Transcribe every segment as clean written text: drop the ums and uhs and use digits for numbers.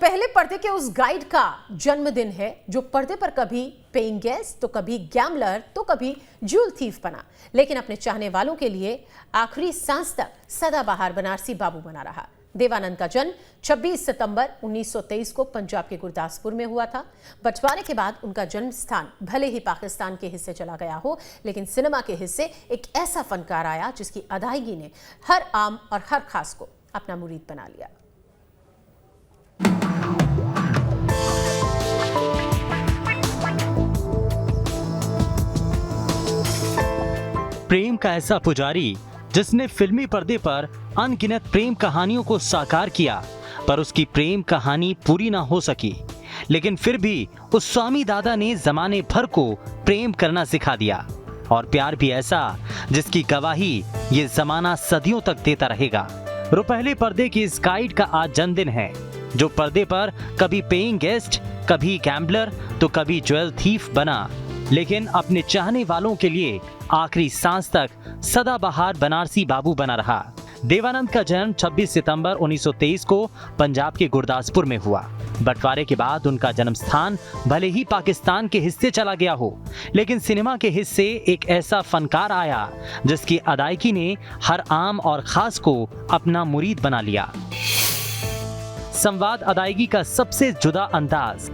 पहले पर्दे के उस गाइड का जन्मदिन है जो पर्दे पर कभी पेइंग गेस्ट तो कभी गैम्बलर तो कभी ज्वेल थीफ बना, लेकिन अपने चाहने वालों के लिए आखिरी सांस तक सदाबहार बनारसी बाबू बना रहा। देवानंद का जन्म 26 सितंबर 1923 को पंजाब के गुरदासपुर में हुआ था। बंटवारे के बाद उनका जन्म स्थान भले ही पाकिस्तान के हिस्से चला गया हो, लेकिन सिनेमा के हिस्से एक ऐसा फनकार आया जिसकी अदायगी ने हर आम और हर खास को अपना मुरीद बना लिया। प्रेम का ऐसा पुजारी जिसने फिल्मी पर्दे पर अनगिनत प्रेम कहानियों को साकार किया, पर उसकी प्रेम कहानी पूरी ना हो सकी। लेकिन फिर भी उस स्वामी दादा ने जमाने भर को प्रेम करना सिखा दिया, और प्यार भी ऐसा जिसकी गवाही ये जमाना सदियों तक देता रहेगा। रुपहले पर्दे की इस गाइड का आज जन्मदिन है, जो पर्दे पर कभी पेइंग गेस्ट, कभी गैम्बलर तो कभी ज्वेल थीफ बना, लेकिन अपने चाहने वालों के लिए आखिरी सांस तक सदाबहार बनारसी बाबू बना रहा। देवानंद का जन्म 26 सितंबर 1923 को पंजाब के गुरदासपुर में हुआ। बंटवारे के बाद उनका जन्म स्थान भले ही पाकिस्तान के हिस्से चला गया हो, लेकिन सिनेमा के हिस्से एक ऐसा फनकार आया जिसकी अदायगी ने हर आम और खास को अपना मुरीद बना लिया। संवाद अदायगी का सबसे जुदा अंदाज,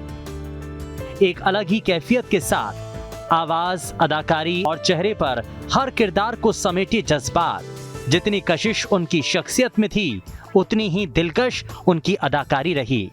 एक अलग ही कैफियत के साथ आवाज, अदाकारी और चेहरे पर हर किरदार को समेटे जज्बात। जितनी कशिश उनकी शख्सियत में थी, उतनी ही दिलकश उनकी अदाकारी रही।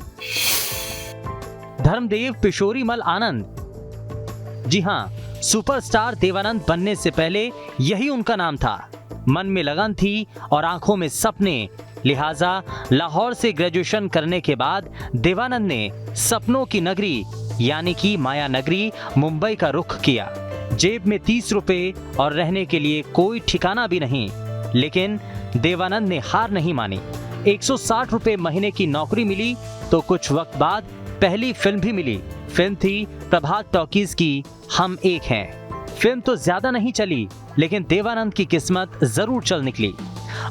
धर्मदेव पिशोरीमल आनंद, जी हाँ, सुपरस्टार देवानंद बनने से पहले यही उनका नाम था। मन में लगन थी और आंखों में सपने, लिहाजा लाहौर से ग्रेजुएशन करने के बाद देवानंद ने सपनों की नगरी यानी कि माया नगरी मुंबई का रुख किया। जेब में 30 रुपए और रहने के लिए कोई ठिकाना भी नहीं, लेकिन देवानंद ने हार नहीं मानी। 160 रुपए महीने की नौकरी मिली तो कुछ वक्त बाद पहली फिल्म भी मिली। फिल्म थी प्रभात टॉकीज की हम एक हैं। फिल्म तो ज्यादा नहीं चली, लेकिन देवानंद की किस्मत जरूर चल निकली।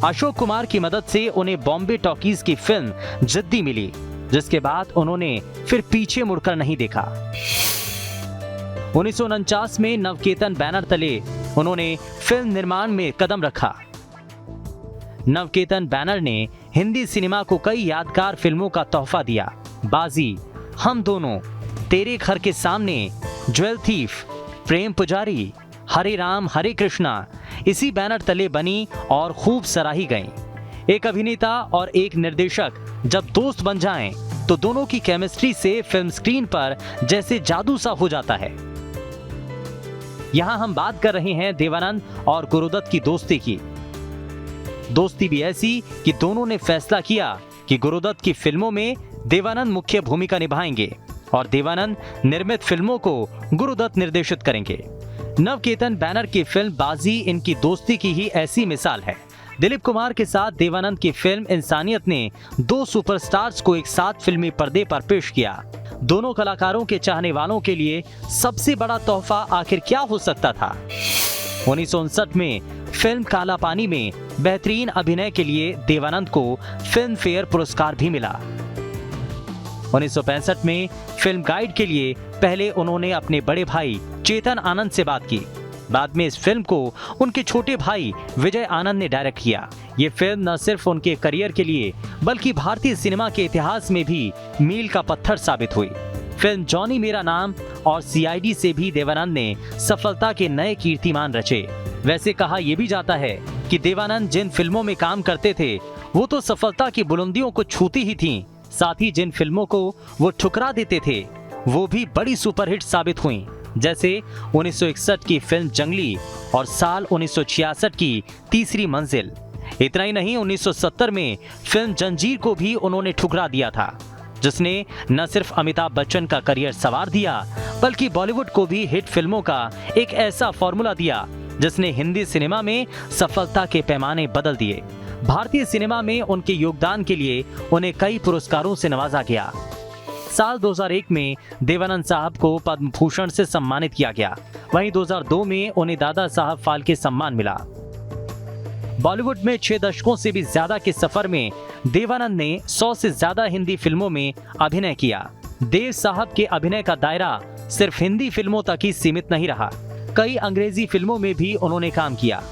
अशोक कुमार की मदद से उन्हें बॉम्बे टॉकीज की फिल्म जिद्दी मिली, जिसके बाद उन्होंने फिर पीछे मुड़कर नहीं देखा। 1949 में नवकेतन बैनर तले उन्होंने फिल्म निर्माण में कदम रखा। नवकेतन बैनर ने हिंदी सिनेमा को कई यादगार फिल्मों का तोहफा दिया। बाजी, हम दोनों, तेरे घर के सामने, ज्वेल थीफ, प्रेम पुजारी, हरे राम हरे कृष्णा इसी बैनर तले बनी और खूब सराही गईं। एक अभिनेता और एक निर्देशक जब दोस्त बन जाएं, तो दोनों की केमिस्ट्री से फिल्म स्क्रीन पर जैसे जादू सा हो जाता है। यहां हम बात कर रहे हैं देवानंद और गुरुदत्त की दोस्ती की। दोस्ती भी ऐसी कि दोनों ने फैसला किया कि गुरुदत्त की फिल्मों में देवानंद मुख्य भूमिका निभाएंगे और देवानंद निर्मित फिल्मों को गुरुदत्त निर्देशित करेंगे। नवकेतन बैनर की फिल्म बाजी इनकी दोस्ती की ही ऐसी मिसाल है। दिलीप कुमार के साथ देवानंद की फिल्म इंसानियत ने दो सुपरस्टार्स को एक साथ फिल्मी पर्दे पर पेश किया। दोनों कलाकारों के चाहने वालों के लिए सबसे बड़ा तोहफा आखिर क्या हो सकता था? 1959 में फिल्म काला पानी में बेहतरीन अभिनय के लिए देवानंद को फिल्म फेयर पुरस्कार भी मिला। 1965 में फिल्म गाइड के लिए पहले उन्होंने अपने बड़े भाई चेतन आनंद से बात की। बाद में इस फिल्म को उनके छोटे भाई विजय आनंद ने डायरेक्ट किया। ये फिल्म न सिर्फ उनके करियर के लिए बल्कि भारतीय सिनेमा के इतिहास में भी मील का पत्थर साबित हुई। फिल्म जॉनी मेरा नाम और सीआईडी से भी देवानंद ने सफलता के नए कीर्तिमान रचे। वैसे कहा यह भी जाता है कि देवानंद जिन फिल्मों में काम करते थे वो तो सफलता की बुलंदियों को छूती ही थीं, साथ ही जिन फिल्मों को वो ठुकरा देते थे वो भी बड़ी सुपरहिट साबित हुई, जैसे 1961 की फिल्म जंगली और साल 1966 की तीसरी मंजिल। इतना ही नहीं, 1970 में फिल्म जंजीर को भी उन्होंने ठुकरा दिया था, जिसने न सिर्फ अमिताभ बच्चन का करियर संवार दिया बल्कि बॉलीवुड को भी हिट फिल्मों का एक ऐसा फॉर्मूला दिया जिसने हिंदी सिनेमा में सफलता के पैमाने बदल दिए। भारतीय सिनेमा में उनके योगदान के लिए उन्हें कई पुरस्कारों से नवाजा गया। साल 2001 में देवानंद साहब को पद्म भूषण से सम्मानित किया गया। वहीं 2002 में उन्हें दादा साहब फाल्के सम्मान मिला। बॉलीवुड में 6 दशकों से भी ज्यादा के सफर में देवानंद ने 100 से ज्यादा हिंदी फिल्मों में अभिनय किया। देव साहब के अभिनय का दायरा सिर्फ हिंदी फिल्मों तक ही सीमित नहीं रहा, कई अंग्रेजी फिल्मों में भी उन्होंने काम किया।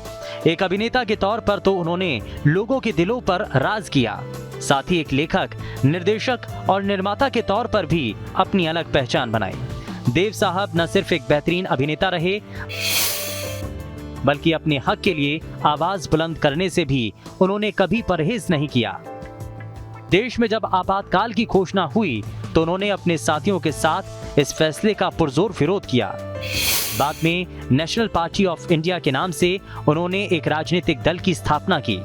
एक अभिनेता के तौर पर तो उन्होंने लोगों के दिलों पर राज किया, साथ ही एक लेखक, निर्देशक और निर्माता के तौर पर भी अपनी अलग पहचान बनाई। देव साहब न सिर्फ एक बेहतरीन अभिनेता रहे, बल्कि अपने हक के लिए आवाज बुलंद करने से भी उन्होंने कभी परहेज नहीं किया। देश में जब आपातकाल की घोषणा हुई तो उन्होंने अपने साथियों के साथ इस फैसले का पुरजोर विरोध किया। बाद में नेशनल पार्टी ऑफ इंडिया के नाम से उन्होंने एक राजनीतिक दल की स्थापना की।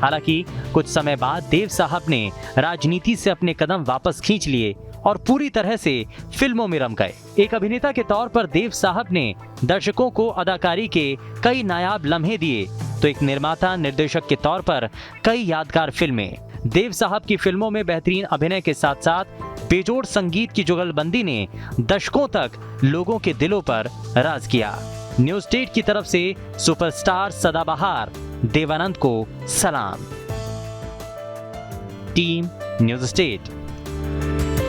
हालांकि कुछ समय बाद देव साहब ने राजनीति से अपने कदम वापस खींच लिए और पूरी तरह से फिल्मों में रम गए। एक अभिनेता के तौर पर देव साहब ने दर्शकों को अदाकारी के कई नायाब लम्हे दिए, तो एक निर्माता निर्देशक के तौर पर कई यादगार फिल्में। देव साहब की फिल्मों में बेहतरीन अभिनय के साथ साथ बेजोड़ संगीत की जुगलबंदी ने दशकों तक लोगों के दिलों पर राज किया। न्यूज स्टेट की तरफ से सुपरस्टार सदाबहार देवानंद को सलाम। Team news state.